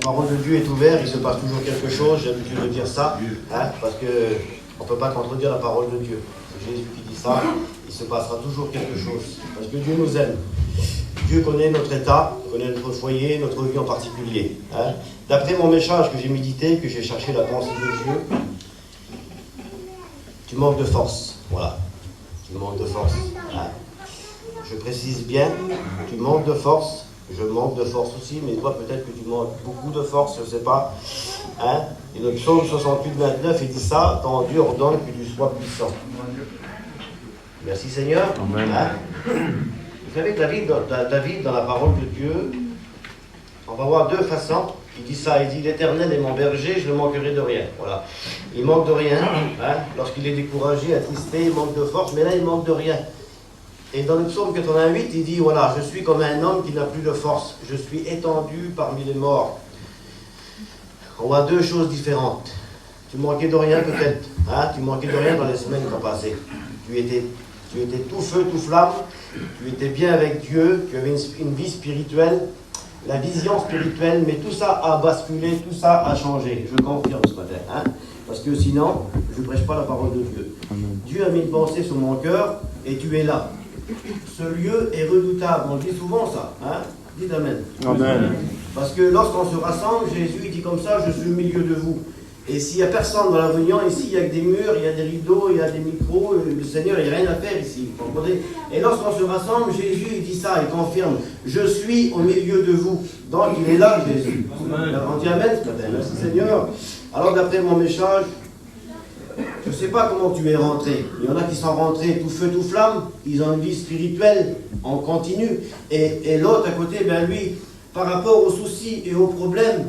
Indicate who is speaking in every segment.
Speaker 1: parole de Dieu est ouverte, il se passe toujours quelque chose, j'ai l'habitude de dire ça, hein, parce qu'on ne peut pas contredire la parole de Dieu. C'est Jésus qui dit ça, il se passera toujours quelque chose, parce que Dieu nous aime. Dieu connaît notre état, connaît notre foyer, notre vie en particulier. Hein. D'après mon message que j'ai médité, que j'ai cherché la pensée de Dieu, tu manques de force. Voilà. Tu manques de force. Hein. Je précise bien, tu manques de force. Je manque de force aussi, mais toi peut-être que tu manques beaucoup de force, je ne sais pas. Hein. Et le psaume 68, 29, il dit ça, ton Dieu ordonne que tu sois puissant. Merci Seigneur.
Speaker 2: Amen.
Speaker 1: Hein. Vous savez, David, dans la parole de Dieu, on va voir deux façons. Il dit ça, il dit l'Éternel est mon berger, je ne manquerai de rien. Voilà. Il manque de rien. Hein. Lorsqu'il est découragé, attristé, il manque de force, mais là il manque de rien. Et dans le psaume 88, il dit voilà, je suis comme un homme qui n'a plus de force. Je suis étendu parmi les morts. On voit deux choses différentes. Tu manquais de rien peut-être. Hein. Tu manquais de rien dans les semaines qui ont passé. Tu étais tout feu, tout flamme, tu étais bien avec Dieu, tu avais une vie spirituelle, la vision spirituelle, mais tout ça a basculé, tout ça a changé. Je confirme ce matin, hein, parce que sinon, je ne prêche pas la parole de Dieu. Amen. Dieu a mis une pensée sur mon cœur et tu es là. Ce lieu est redoutable, on dit souvent ça, hein. Dites Amen.
Speaker 2: Amen.
Speaker 1: Parce que lorsqu'on se rassemble, Jésus dit comme ça, je suis au milieu de vous. Et s'il n'y a personne dans la réunion, ici, il y a que des murs, il y a des rideaux, il y a des micros, le Seigneur, il n'y a rien à faire ici. Vous comprenez? Et lorsqu'on se rassemble, Jésus, il dit ça, il confirme, je suis au milieu de vous. Donc, il est là, Jésus. On dit Amen ce matin. Merci Seigneur. Alors, d'après mon message, je ne sais pas comment tu es rentré. Il y en a qui sont rentrés tout feu, tout flamme, ils ont une vie spirituelle en continu. Et l'autre à côté, ben lui, par rapport aux soucis et aux problèmes,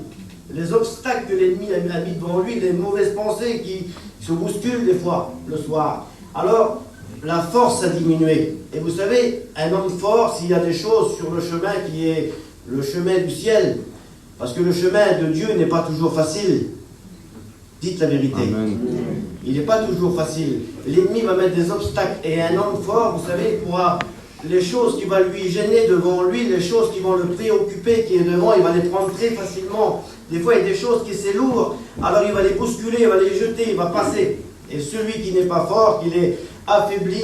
Speaker 1: les obstacles que l'ennemi a mis devant lui, les mauvaises pensées qui se bousculent des fois le soir. Alors, la force a diminué. Et vous savez, un homme fort, s'il y a des choses sur le chemin qui est le chemin du ciel, parce que le chemin de Dieu n'est pas toujours facile. Dites la vérité. Amen. Il n'est pas toujours facile. L'ennemi va mettre des obstacles. Et un homme fort, vous savez, pourra... Les choses qui vont lui gêner devant lui, les choses qui vont le préoccuper, qui est devant, il va les prendre très facilement. Des fois, il y a des choses qui sont lourdes, alors il va les bousculer, il va les jeter, il va passer. Et celui qui n'est pas fort, qu'il est affaibli,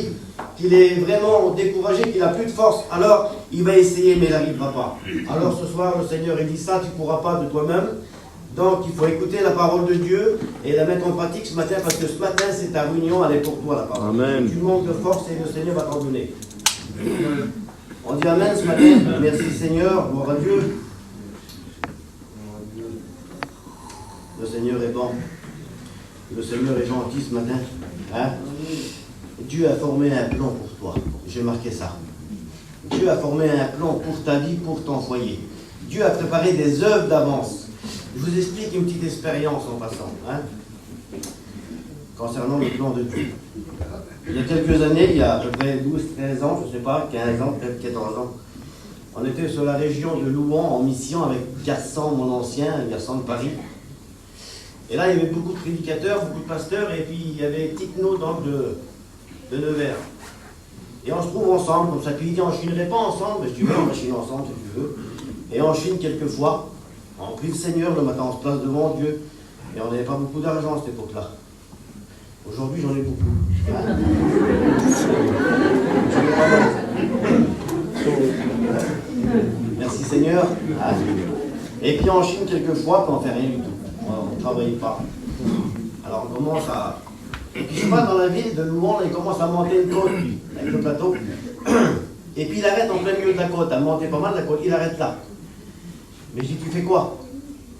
Speaker 1: qu'il est vraiment découragé, qu'il n'a plus de force, alors il va essayer, mais il n'arrivera pas. Alors ce soir, le Seigneur, il dit ça, tu ne pourras pas de toi-même. Donc, il faut écouter la parole de Dieu et la mettre en pratique ce matin, parce que ce matin, c'est ta réunion, elle est pour toi, la parole.
Speaker 2: Amen.
Speaker 1: Tu manques de force et le Seigneur va t'en donner. On dit Amen ce matin. Merci Seigneur, gloire à Dieu. Le Seigneur est bon. Le Seigneur est gentil ce matin. Hein? Dieu a formé un plan pour toi. J'ai marqué ça. Dieu a formé un plan pour ta vie, pour ton foyer. Dieu a préparé des œuvres d'avance. Je vous explique une petite expérience en passant. Hein? Concernant le plan de Dieu. Il y a quelques années, il y a à peu près 12, 13 ans, je ne sais pas, 15 ans, peut-être 14 ans, on était sur la région de Louan en mission avec Gaston, mon ancien, Gaston de Paris. Et là, il y avait beaucoup de prédicateurs, beaucoup de pasteurs, et puis il y avait Ticno donc de Nevers. Et on se trouve ensemble, comme ça, puis il dit, on ne chinerait pas ensemble, mais si tu veux, on va chiner ensemble si tu veux. Et on chine quelques fois, on prie le Seigneur le matin, on se place devant Dieu, et on n'avait pas beaucoup d'argent à cette époque-là. Aujourd'hui, j'en ai beaucoup. Merci Seigneur. Et puis on chine quelques fois, puis on ne fait rien du tout. On ne travaille pas. Alors on commence à... Et puis je passe dans la ville de Louan, il commence à monter une côte, lui, avec le plateau. Et puis il arrête en plein milieu de la côte, à monter pas mal la côte, il arrête là. Mais je dis, tu fais quoi?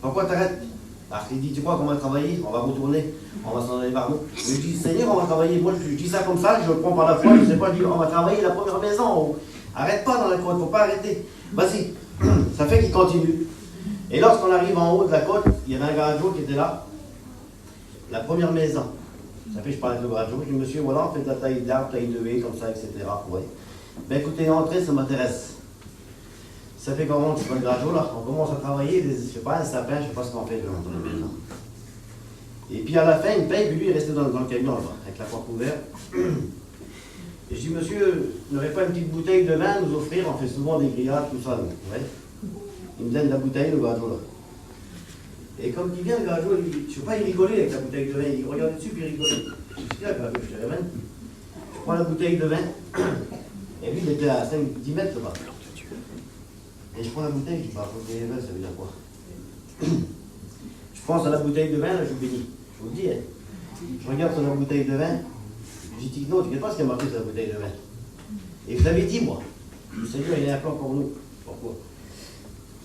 Speaker 1: Pourquoi t'arrêtes? Parce qu'il dit, tu crois qu'on va travailler, on va retourner, on va s'en aller par nous. Mais je dis, Seigneur, on va travailler. Moi, je dis ça comme ça, je le prends par la foi, je ne sais pas, je dis, on va travailler la première maison. Arrête pas dans la côte, il ne faut pas arrêter. Vas-y. Ça fait qu'il continue. Et lorsqu'on arrive en haut de la côte, il y avait un garageau qui était là. La première maison. Ça fait que je parlais avec le garageau. Je dis, monsieur, voilà, on fait de la taille d'arbre, taille de haie, comme ça, etc. Ouais. Ben écoutez, l'entrée, ça m'intéresse. Ça fait qu'on rentre sur le garageau, là, on commence à travailler, je sais pas, un sapin, je sais pas ce qu'on fait dans la maison. Et puis à la fin, il me paye, puis lui, il est resté dans le camion, là-bas, avec la porte ouverte. Et je dis, monsieur, n'aurait pas une petite bouteille de vin à nous offrir? On fait souvent des grillades, tout ça, nous. Ouais. Il me donne la bouteille, le garageau, là. Et comme il vient, le garageau, je ne sais pas, il rigolait avec la bouteille de vin. Il regardait dessus, puis il rigolait. Je dis, là, je te ramène. Je prends la bouteille de vin. Et lui, il était à 5-10 mètres là-bas. Et je prends la bouteille, je dis, bah, bouteille de vin, ça veut dire quoi? Je pense à la bouteille de vin, là, je bénis. Je vous le dis, hein. Je regarde sur la bouteille de vin. Je dis, non, tu ne sais pas ce qu'il y a marqué sur la bouteille de vin. Et je l'avais dit, moi. Le Seigneur, il a un plan pour nous. Pourquoi?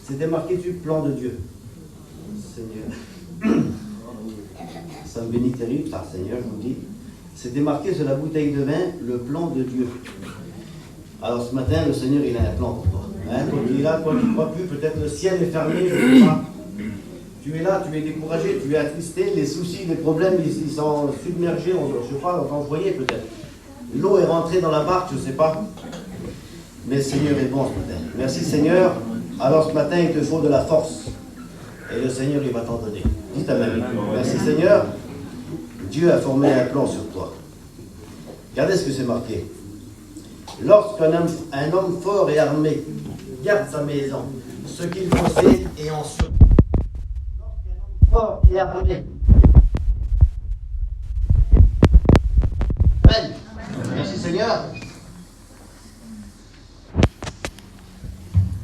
Speaker 1: C'était marqué dessus, plan de Dieu. Seigneur. Ça me bénit terrible, ça, Seigneur, je vous dis. C'était marqué sur la bouteille de vin, le plan de Dieu. Alors ce matin, le Seigneur, il a un plan pour toi. Hein, toi qui es là, toi qui ne crois plus, peut-être le ciel est fermé, je ne sais pas. Tu es là, tu es découragé, tu es attristé, les soucis, les problèmes, ils sont submergés, je ne sais pas, dans ton foyer peut-être. L'eau est rentrée dans la barque, je ne sais pas. Mais le Seigneur est bon ce matin. Merci Seigneur. Alors ce matin, il te faut de la force. Et le Seigneur, il va t'en donner. Dites Amen. Merci Seigneur. Dieu a formé un plan sur toi. Regardez ce que c'est marqué. Lorsqu'un homme fort et armé garde sa maison, ce qu'il possède est en sûreté. Lorsqu'un homme fort et armé. Amen. Merci Seigneur.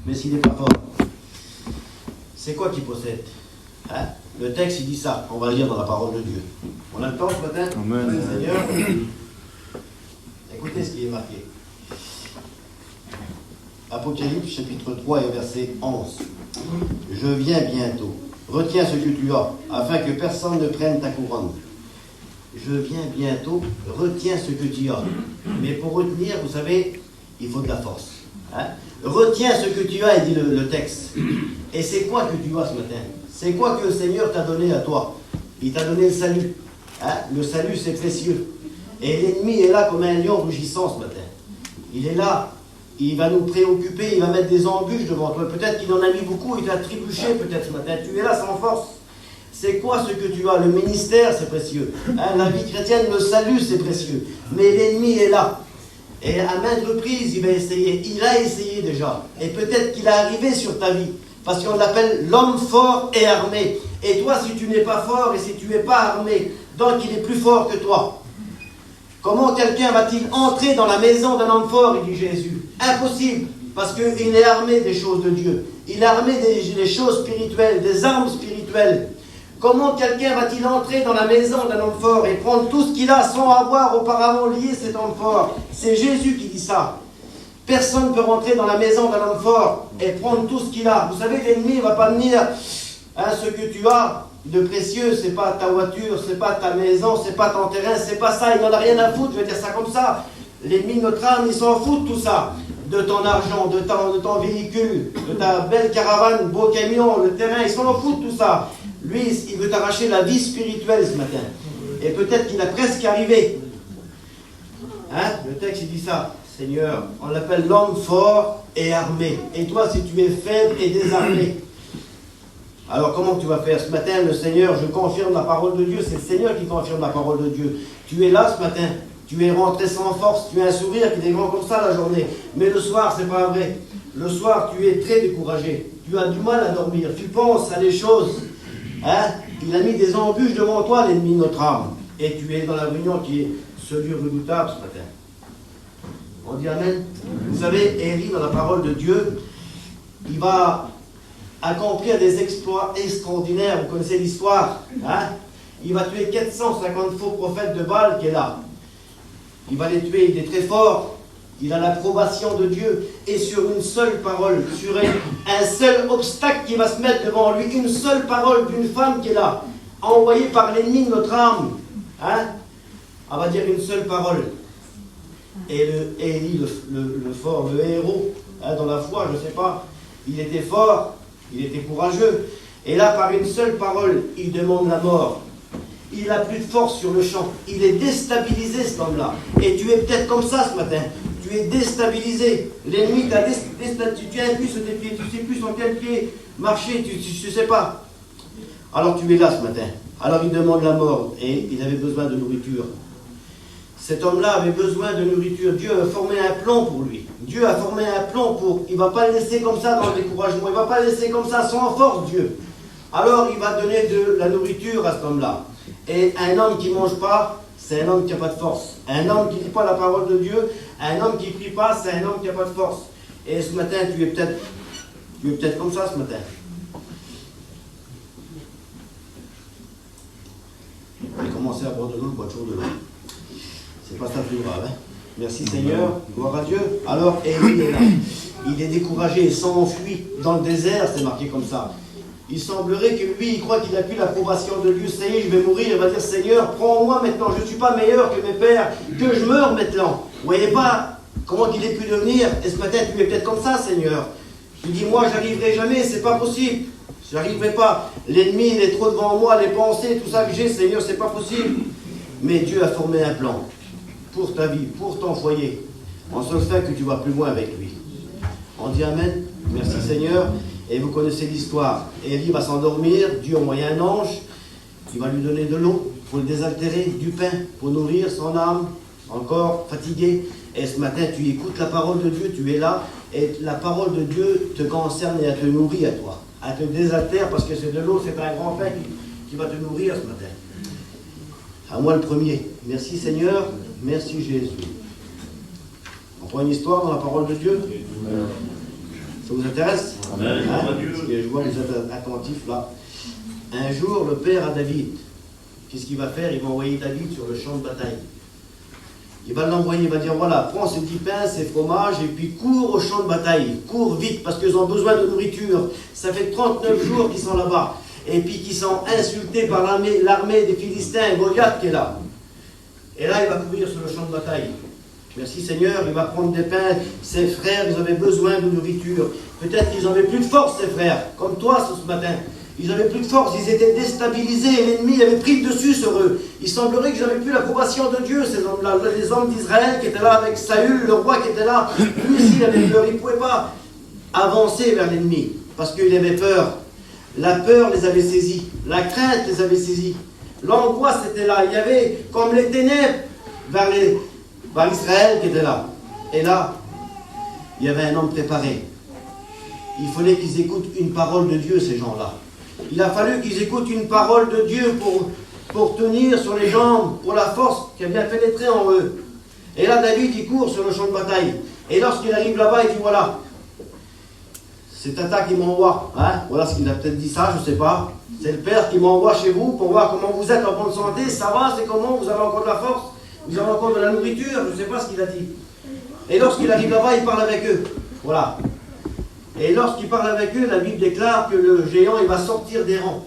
Speaker 1: Mais s'il n'est pas fort, c'est quoi qu'il possède? Hein? Le texte, il dit ça. On va le lire dans la parole de Dieu. On a le temps ce matin?
Speaker 2: Amen.
Speaker 1: Seigneur. Écoutez ce qui est marqué. Apocalypse, chapitre 3 et verset 11. Je viens bientôt. Retiens ce que tu as, afin que personne ne prenne ta couronne. Je viens bientôt. Retiens ce que tu as. Mais pour retenir, vous savez, il faut de la force. Hein? Retiens ce que tu as, dit le texte. Et c'est quoi que tu as ce matin? C'est quoi que le Seigneur t'a donné à toi? Il t'a donné le salut. Hein? Le salut, c'est précieux. Et l'ennemi est là comme un lion rugissant ce matin. Il est là. Il va nous préoccuper. Il va mettre des embûches devant toi. Peut-être qu'il en a mis beaucoup. Il t'a trébuché peut-être ce matin. Tu es là sans force. C'est quoi ce que tu as? Le ministère, c'est précieux. Hein? La vie chrétienne, le salut, c'est précieux. Mais l'ennemi est là. Et à maintes reprises, il va essayer. Il a essayé déjà. Et peut-être qu'il est arrivé sur ta vie. Parce qu'on l'appelle l'homme fort et armé. Et toi, si tu n'es pas fort et si tu n'es pas armé, donc il est plus fort que toi. Comment quelqu'un va-t-il entrer dans la maison d'un homme fort, il dit Jésus? Impossible. Parce qu'il est armé des choses de Dieu. Il est armé des choses spirituelles, des armes spirituelles. Comment quelqu'un va-t-il entrer dans la maison d'un homme fort et prendre tout ce qu'il a sans avoir auparavant lié cet homme fort? C'est Jésus qui dit ça. Personne ne peut rentrer dans la maison d'un homme fort et prendre tout ce qu'il a. Vous savez, l'ennemi ne va pas venir. Hein, ce que tu as de précieux, c'est pas ta voiture, c'est pas ta maison, c'est pas ton terrain, c'est pas ça. Il n'en a rien à foutre, je vais dire ça comme ça. L'ennemi de notre âme, il s'en fout de tout ça. De ton argent, de ton véhicule, de ta belle caravane, beau camion, le terrain, il s'en fout de tout ça. Lui, il veut t'arracher la vie spirituelle ce matin. Et peut-être qu'il a presque arrivé. Hein? Le texte, il dit ça. Seigneur, on l'appelle l'homme fort et armé. Et toi, si tu es faible et désarmé. Alors, comment tu vas faire? Ce matin, le Seigneur, je confirme la parole de Dieu. C'est le Seigneur qui confirme la parole de Dieu. Tu es là ce matin. Tu es rentré sans force. Tu as un sourire qui est grand comme ça la journée. Mais le soir, c'est pas vrai. Le soir, tu es très découragé. Tu as du mal à dormir. Tu penses à des choses. Hein? Il a mis des embûches devant toi, l'ennemi de notre âme. Et tu es dans la réunion qui est ce lieu redoutable ce matin. On dit Amen. Vous savez, Élie, dans la parole de Dieu, il va accomplir des exploits extraordinaires. Vous connaissez l'histoire. Hein? Il va tuer 450 faux prophètes de Baal qui est là. Il va les tuer, il est très fort. Il a l'approbation de Dieu. Et sur une seule parole, sur un seul obstacle qui va se mettre devant lui, une seule parole d'une femme qui est là, envoyée par l'ennemi de notre âme. Hein? On va dire une seule parole. Et Élie, le fort, le héros, hein, dans la foi, je ne sais pas, il était fort, il était courageux. Et là, par une seule parole, il demande la mort. Il n'a plus de force sur le champ. Il est déstabilisé, cet homme-là. Et tu es peut-être comme ça ce matin. Tu es déstabilisé. L'ennemi t'a déstabilisé. Tu es plus sur tes pieds. Tu ne sais plus sur quel pied marcher. Tu ne sais pas. Alors tu es là ce matin. Alors il demande la mort. Et il avait besoin de nourriture. Cet homme-là avait besoin de nourriture. Dieu a formé un plan pour lui. Dieu a formé un plan pour... Il ne va pas le laisser comme ça dans le découragement. Il ne va pas le laisser comme ça sans force, Dieu. Alors il va donner de la nourriture à cet homme-là. Et un homme qui ne mange pas, c'est un homme qui n'a pas de force. Un homme qui ne lit pas la parole de Dieu, un homme qui ne prie pas, c'est un homme qui n'a pas de force. Et ce matin, tu es peut-être comme ça ce matin. Je vais commencer à boire de l'eau, je bois toujours de l'eau. C'est pas ça le plus grave. Hein? Merci Seigneur, gloire à Dieu. Alors Élie est là. Il est découragé, il s'enfuit dans le désert, c'est marqué comme ça. Il semblerait que lui, il croit qu'il n'a plus l'approbation de Dieu. Ça y est, je vais mourir. Il va dire, Seigneur, prends-moi maintenant. Je ne suis pas meilleur que mes pères. Que je meure maintenant. Vous voyez pas comment il est pu devenir. Et ce matin, tu es peut-être comme ça, Seigneur. Tu dis, moi, j'arriverai jamais. C'est pas possible. Je n'arriverai pas. L'ennemi, il est trop devant moi. Les pensées, tout ça que j'ai, Seigneur, c'est pas possible. Mais Dieu a formé un plan pour ta vie, pour ton foyer. En ce fait que tu vas plus loin avec lui. On dit Amen. Merci, Seigneur. Et vous connaissez l'histoire. Élie va s'endormir, Dieu envoie un ange, il va lui donner de l'eau pour le désaltérer, du pain pour nourrir son âme, encore fatigué. Et ce matin, tu écoutes la parole de Dieu, tu es là, et la parole de Dieu te concerne et elle te nourrit à toi. Elle te désaltère parce que c'est de l'eau, c'est un grand pain qui va te nourrir ce matin. À moi le premier. Merci Seigneur, merci Jésus. On prend une histoire dans la parole de Dieu. Ça vous intéresse?
Speaker 2: Amen.
Speaker 1: Hein? Parce que je vois les attentifs là. Un jour, le père à David, qu'est-ce qu'il va faire? Il va envoyer David sur le champ de bataille. Il va l'envoyer, il va dire, voilà, prends ces petits pains, ces fromages, et puis cours au champ de bataille. Cours vite, parce qu'ils ont besoin de nourriture. Ça fait 39 jours qu'ils sont là-bas. Et puis qu'ils sont insultés par l'armée des Philistins, Goliath qui est là. Et là, il va courir sur le champ de bataille. Merci Seigneur, il va prendre des pains. Ses frères, ils avaient besoin de nourriture. Peut-être qu'ils n'avaient plus de force, ces frères, comme toi ce matin. Ils n'avaient plus de force, ils étaient déstabilisés, l'ennemi avait pris le dessus sur eux. Il semblerait qu'ils n'avaient plus l'approbation de Dieu, ces hommes-là. Les hommes d'Israël qui étaient là avec Saül, le roi qui était là, lui aussi il avait peur, il ne pouvait pas avancer vers l'ennemi, parce qu'il avait peur. La peur les avait saisis, la crainte les avait saisis. L'angoisse était là, il y avait comme les ténèbres vers Israël qui était là. Et là, il y avait un homme préparé. Il fallait qu'ils écoutent une parole de Dieu, ces gens-là. Il a fallu qu'ils écoutent une parole de Dieu pour tenir sur les jambes, pour la force qui a bien pénétré en eux. Et là, David, il court sur le champ de bataille. Et lorsqu'il arrive là-bas, il dit, voilà, c'est Tata qui m'envoie. Hein? Voilà ce qu'il a peut-être dit ça, je ne sais pas. C'est le Père qui m'envoie chez vous pour voir comment vous êtes en bonne santé. Ça va, c'est comment? Vous avez encore de la force? Vous avez encore de la nourriture? Je ne sais pas ce qu'il a dit. Et lorsqu'il arrive là-bas, il parle avec eux. Voilà. Et lorsqu'il parle avec eux, la Bible déclare que le géant, il va sortir des rangs.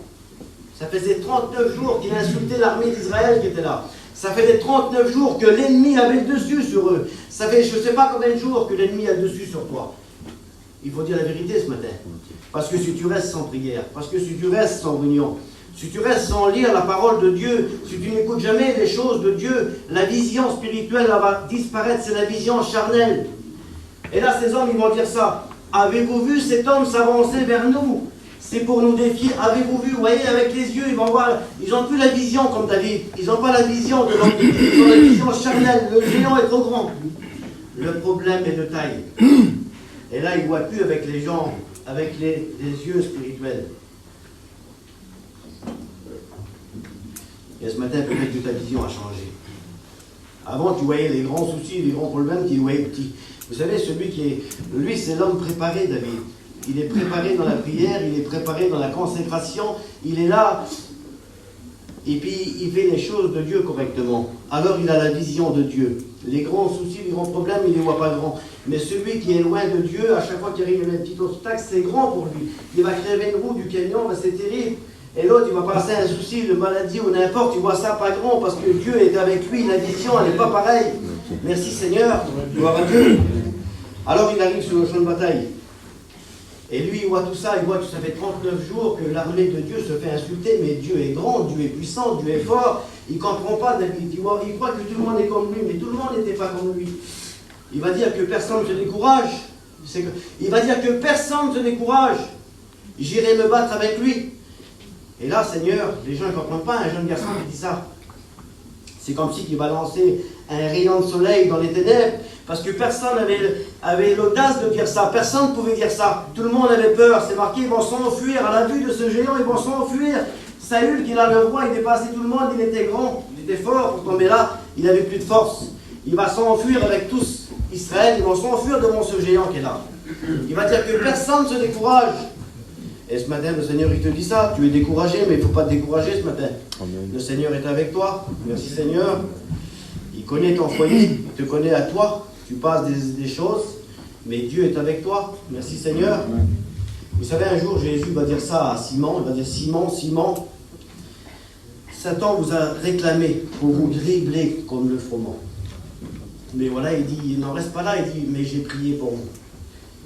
Speaker 1: Ça faisait 39 jours qu'il insultait l'armée d'Israël qui était là. Ça faisait 39 jours que l'ennemi avait le dessus sur eux. Ça fait je ne sais pas combien de jours que l'ennemi a le dessus sur toi. Il faut dire la vérité ce matin. Parce que si tu restes sans prière, parce que si tu restes sans union, si tu restes sans lire la parole de Dieu, si tu n'écoutes jamais les choses de Dieu, la vision spirituelle elle va disparaître, c'est la vision charnelle. Et là, ces hommes, ils vont dire ça. Avez-vous vu cet homme s'avancer vers nous? C'est pour nous défier. Avez-vous vu? Vous voyez, avec les yeux, ils vont voir. Ils n'ont plus la vision comme David. Ils n'ont pas la vision de l'homme. Ils ont la vision charnelle. Le géant est trop grand. Le problème est de taille. Et là, ils ne voient plus avec les jambes, avec les yeux spirituels. Et ce matin, peut-être que ta vision a changé. Avant, tu voyais les grands soucis, les grands problèmes, tu les voyais petits. Vous savez, celui qui est... Lui, c'est l'homme préparé, David. Il est préparé dans la prière, il est préparé dans la consécration. Il est là, et puis il fait les choses de Dieu correctement. Alors, il a la vision de Dieu. Les grands soucis, les grands problèmes, il ne les voit pas grands. Mais celui qui est loin de Dieu, à chaque fois qu'il arrive un petit obstacle, c'est grand pour lui. Il va crever une roue du camion, c'est terrible. Et l'autre, il va passer un souci de maladie ou n'importe, il voit ça pas grand parce que Dieu est avec lui, la vision, elle n'est pas pareille. Merci Seigneur, gloire à Dieu. Alors il arrive sur le champ de bataille. Et lui, il voit tout ça, il voit que ça fait 39 jours que l'armée de Dieu se fait insulter, mais Dieu est grand, Dieu est puissant, Dieu est fort. Il ne comprend pas, David. Il croit que tout le monde est comme lui, mais tout le monde n'était pas comme lui. Il va dire que personne ne se décourage. Il va dire que personne ne se décourage. J'irai me battre avec lui. Et là, Seigneur, les gens ne comprennent pas un jeune garçon qui dit ça. C'est comme si il balançait un rayon de soleil dans les ténèbres, parce que personne avait l'audace de dire ça, personne ne pouvait dire ça. Tout le monde avait peur, c'est marqué, ils vont s'enfuir, à la vue de ce géant, ils vont s'enfuir. Saül, qui a le roi, il dépassait tout le monde, il était grand, il était fort, mais là, il n'avait plus de force. Il va s'enfuir avec tous Israël, ils vont s'enfuir devant ce géant qui est là. Il va dire que personne ne se décourage. Et ce matin, le Seigneur, il te dit ça. Tu es découragé, mais il ne faut pas te décourager ce matin. Amen. Le Seigneur est avec toi. Merci Seigneur. Il connaît ton foyer, il te connaît à toi. Tu passes des choses, mais Dieu est avec toi. Merci Seigneur. Amen. Vous savez, un jour, Jésus va dire ça à Simon. Il va dire, Simon, Simon, Satan vous a réclamé pour vous dribbler comme le froment. Mais voilà, il dit, il n'en reste pas là. Il dit, mais j'ai prié pour vous.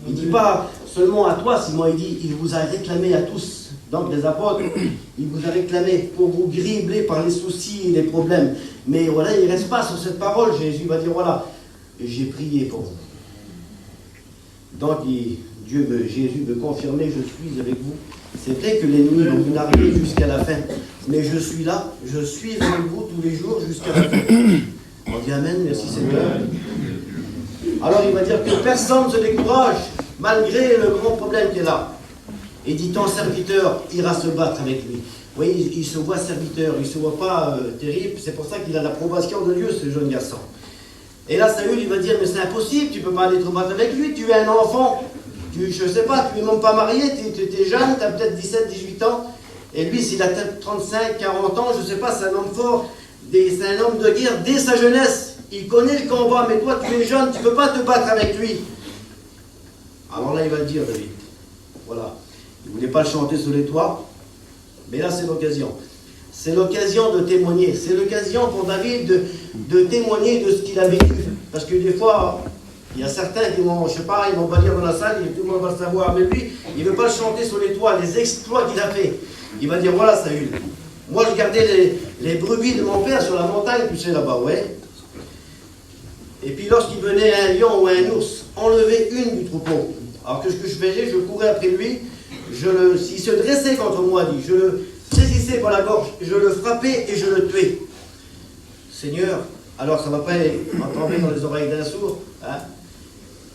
Speaker 1: Il ne dit pas seulement à toi, Simon, il dit, il vous a réclamé à tous. Donc les apôtres, il vous a réclamé pour vous dribbler par les soucis et les problèmes. Mais voilà, il ne reste pas sur cette parole. Jésus va dire, voilà, j'ai prié pour vous. Donc Jésus veut confirmer, je suis avec vous. C'est vrai que l'ennemi va vous narguer jusqu'à la fin. Mais je suis là, je suis avec vous tous les jours jusqu'à la fin. On dit Amen, merci Seigneur. Alors il va dire que personne ne se décourage, malgré le grand problème qui est là. Et dit, ton serviteur ira se battre avec lui. Oui, il se voit serviteur, il ne se voit pas terrible. C'est pour ça qu'il a l'approbation de Dieu, ce jeune garçon. Et là, Saül, il va dire, mais c'est impossible, tu ne peux pas aller te battre avec lui, tu es un enfant. Je ne sais pas, tu n'es même pas marié, tu es jeune, tu as peut-être 17, 18 ans. Et lui, s'il a peut-être 35, 40 ans, je ne sais pas, c'est un homme fort, c'est un homme de guerre dès sa jeunesse. Il connaît le combat, mais toi, tu es jeune, tu ne peux pas te battre avec lui. Alors là, il va le dire, David. Voilà. Il ne voulait pas le chanter sur les toits, mais là, c'est l'occasion. C'est l'occasion de témoigner. C'est l'occasion pour David de témoigner de ce qu'il a vécu. Parce que des fois, il y a certains qui vont, je ne sais pas, ils vont pas dire dans la salle, et tout le monde va le savoir, mais lui, il ne veut pas le chanter sur les toits, les exploits qu'il a fait. Il va dire, voilà, Saül. Moi, je gardais les brebis de mon père sur la montagne, tu sais, là-bas, ouais. Et puis lorsqu'il venait un lion ou un ours enlever une du troupeau, alors que ce que je faisais, je courais après lui, s'il se dressait contre moi, dit, je le saisissais par la gorge, je le frappais et je le tuais. Seigneur, alors ça ne va pas entendre dans les oreilles d'un sourd, hein?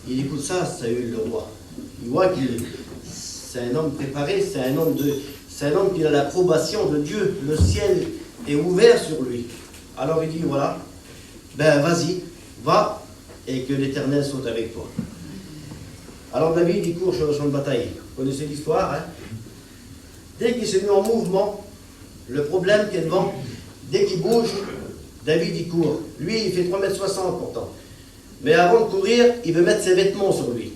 Speaker 1: Il écoute ça, Saül le roi. Il voit qu'il c'est un homme préparé, c'est un homme qui a l'approbation de Dieu, le ciel est ouvert sur lui. Alors il dit, voilà, ben vas-y, va, et que l'Éternel soit avec toi. Alors David, il court sur le champ de bataille. Vous connaissez l'histoire, hein? Dès qu'il s'est mis en mouvement, le problème qui est devant, dès qu'il bouge, David, il court. Lui, il fait 3,60 m pourtant. Mais avant de courir, il veut mettre ses vêtements sur lui.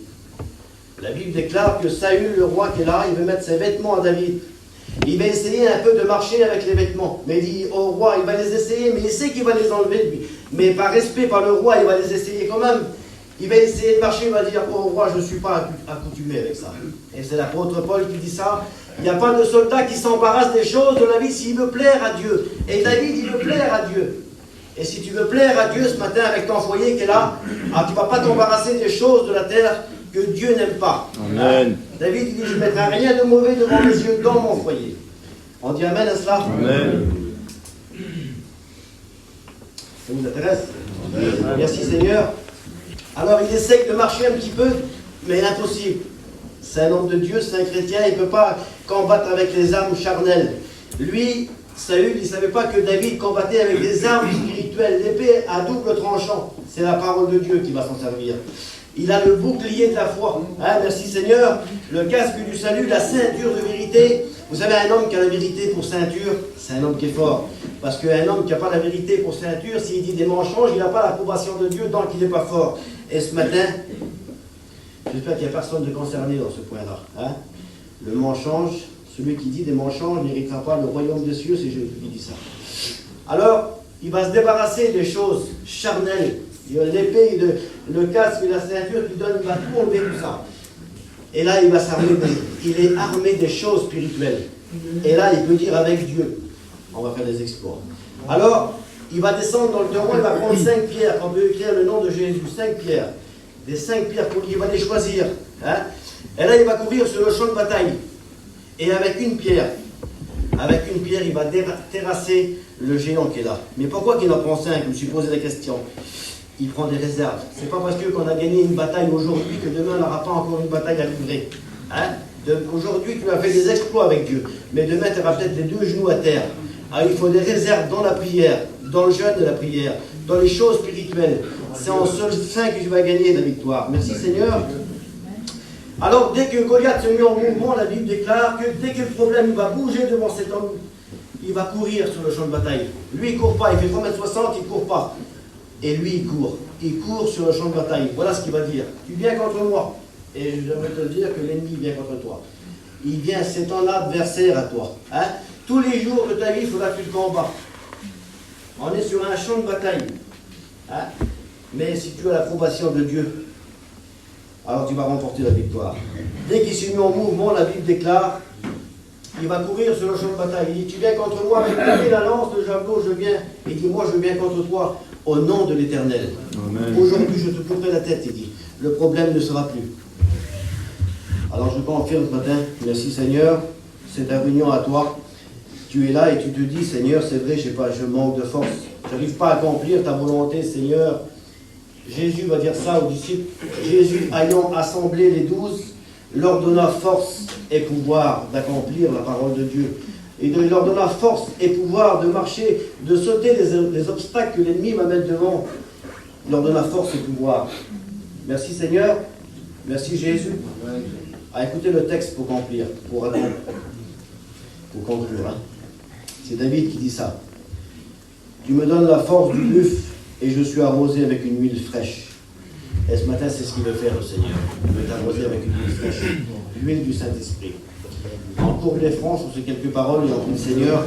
Speaker 1: La Bible déclare que Saül, le roi qui est là, il veut mettre ses vêtements à David. Il va essayer un peu de marcher avec les vêtements. Mais il dit au roi, il va les essayer, mais il sait qu'il va les enlever lui. Mais par respect par le roi, il va les essayer quand même. Il va essayer de marcher, il va dire, oh roi, je ne suis pas accoutumé avec ça. Et c'est l'apôtre Paul qui dit ça. Il n'y a pas de soldat qui s'embarrasse des choses de la vie s'il veut plaire à Dieu. Et David, il veut plaire à Dieu. Et si tu veux plaire à Dieu ce matin avec ton foyer qui est là, tu ne vas pas t'embarrasser des choses de la terre que Dieu n'aime pas. Amen. David il dit, je ne mettrai rien de mauvais devant mes yeux dans mon foyer. On dit Amen à cela? Amen. Ça vous intéresse? Amen. Merci Seigneur. Alors il essaie de marcher un petit peu, mais impossible. C'est un homme de Dieu, c'est un chrétien, il ne peut pas combattre avec les armes charnelles. Lui, Saül, il ne savait pas que David combattait avec des armes spirituelles, l'épée à double tranchant. C'est la parole de Dieu qui va s'en servir. Il a le bouclier de la foi. Hein, merci Seigneur. Le casque du salut, la ceinture de vérité. Vous savez, un homme qui a la vérité pour ceinture, c'est un homme qui est fort. Parce qu'un homme qui n'a pas la vérité pour ceinture, s'il dit des mensonges, il n'a pas l'approbation de Dieu, donc il n'est pas fort. Et ce matin, j'espère qu'il n'y a personne de concerné dans ce point-là. Hein. Le mensonge, celui qui dit des mensonges n'héritera pas le royaume des cieux, c'est Jésus qui dit ça. Alors, il va se débarrasser des choses charnelles. Il y a l'épée, le casque et la ceinture qui donne, il va tout enlever tout ça. Et là, il va s'armer, il est armé des choses spirituelles. Et là, il peut dire avec Dieu, on va faire des exploits. Alors, il va descendre dans le torrent, il va prendre 5 pierres, on peut écrire le nom de Jésus, 5 pierres. Des 5 pierres, pour lui, il va les choisir. Hein? Et là, il va courir sur le champ de bataille. Et avec une pierre, Avec une pierre, il va terrasser le géant qui est là. Mais pourquoi qu'il en prend 5? Je me suis posé la question. Il prend des réserves. C'est pas parce qu'on a gagné une bataille aujourd'hui que demain on n'aura pas encore une bataille à livrer. Hein? Aujourd'hui, tu as fait des exploits avec Dieu. Mais demain, tu auras peut-être les 2 genoux à terre. Ah, il faut des réserves dans la prière, dans le jeûne de la prière, dans les choses spirituelles. C'est en seul sein que tu vas gagner la victoire. Merci Seigneur. Alors, dès que Goliath se met en mouvement, la Bible déclare que dès que le problème va bouger devant cet homme, il va courir sur le champ de bataille. Lui, il ne court pas, il fait 3,60 m, il ne court pas. Et lui, il court. Il court sur le champ de bataille. Voilà ce qu'il va dire. Tu viens contre moi. Et je vais te dire que l'ennemi vient contre toi. Il vient, c'est ton adversaire à toi. Hein? Tous les jours de ta vie, il faudra que tu le combats. On est sur un champ de bataille. Hein? Mais si tu as l'approbation de Dieu, alors tu vas remporter la victoire. Dès qu'il s'est mis en mouvement, la Bible déclare, il va courir sur le champ de bataille. Il dit, tu viens contre moi avec la lance, le javelot, je viens. Il dit, moi je viens contre toi au nom de l'Éternel. Aujourd'hui, je te couperai la tête, il dit. Le problème ne sera plus. Alors je confirme ce matin, merci Seigneur, c'est ta réunion à toi. Tu es là et tu te dis, Seigneur, c'est vrai, je sais pas, je manque de force. Je n'arrive pas à accomplir ta volonté, Seigneur. Jésus va dire ça aux disciples. Jésus, ayant assemblé les 12, leur donna force et pouvoir d'accomplir la parole de Dieu. Et il leur donna force et pouvoir de marcher, de sauter les obstacles que l'ennemi va mettre devant. Il leur donna force et pouvoir. Merci Seigneur. Merci Jésus. À écouter le texte pour conclure. Pour conclure. Hein. C'est David qui dit ça. Tu me donnes la force du buffle et je suis arrosé avec une huile fraîche. Et ce matin, c'est ce qu'il veut faire le Seigneur. Il veut t'arroser avec une huile fraîche. L'huile du Saint-Esprit. En cours les francs sur ces quelques paroles et en prie le Seigneur.